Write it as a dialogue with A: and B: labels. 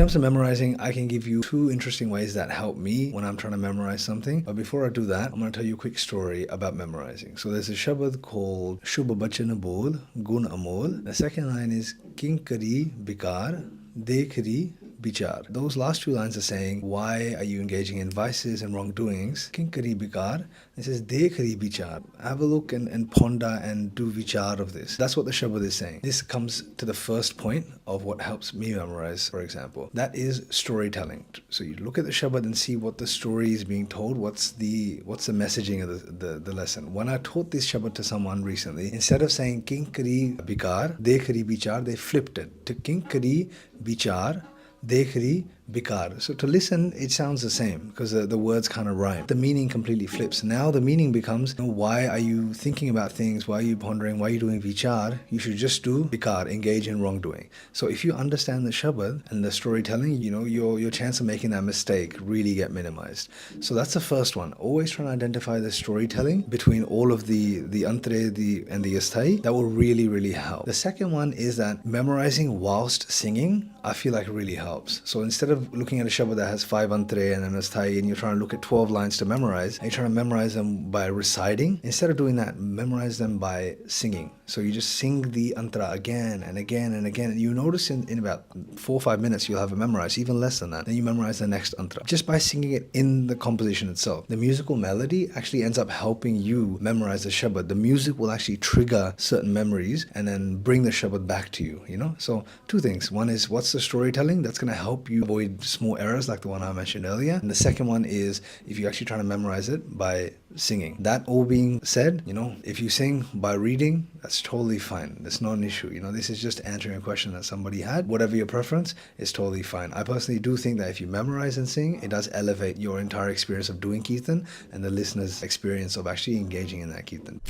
A: terms of memorizing, I can give you two interesting ways that help me when I'm trying to memorize something. But before I do that, I'm going to tell you a quick story about memorizing. So there's a shabad called Shubh Bachan Bol, Gun Amol. The second line is Kinkari Bikar, Dekhri Bichar. Those last two lines are saying, why are you engaging in vices and wrongdoings? Kinkari Bikar. It says, Dekhri Bichar. Have a look and ponder and do vichar of this. That's what the Shabad is saying. This comes to the first point of what helps me memorize, for example. That is storytelling. So you look at the Shabad and see what the story is being told. What's the messaging of the lesson. When I taught this Shabad to someone recently, instead of saying Kinkari Bikar, Dekhri Bichar, they flipped it to Kinkari Bichar, Dekhri Bikar. So to listen, it sounds the same because the words kind of rhyme. The meaning completely flips. Now the meaning becomes, why are you thinking about things? Why are you pondering? Why are you doing vichar? You should just do bikar, engage in wrongdoing. So if you understand the Shabad and the storytelling, your chance of making that mistake really get minimized. So that's the first one. Always trying to identify the storytelling between all of the antre and the asthai. That will really, really help. The second one is that memorizing whilst singing, I feel like really helps. So instead of looking at a Shabad that has 5 antre and an asthai and you're trying to look at 12 lines to memorize, and you're trying to memorize them by reciting, instead of doing that, memorize them by singing. So you just sing the antra again and again and again. And you notice in about 4 or 5 minutes, you'll have it memorized, even less than that. Then you memorize the next antra just by singing it in the composition itself. The musical melody actually ends up helping you memorize the Shabad. The music will actually trigger certain memories and then bring the Shabad back to you, So two things. One is, what's the storytelling? That's going to help you avoid small errors like the one I mentioned earlier. And the second one is, if you're actually trying to memorize it by singing. That all being said, if you sing by reading, that's totally fine. That's not an issue. This is just answering a question that somebody had. Whatever your preference, is totally fine. I personally do think that if you memorize and sing, it does elevate your entire experience of doing Kirtan and the listener's experience of actually engaging in that Kirtan.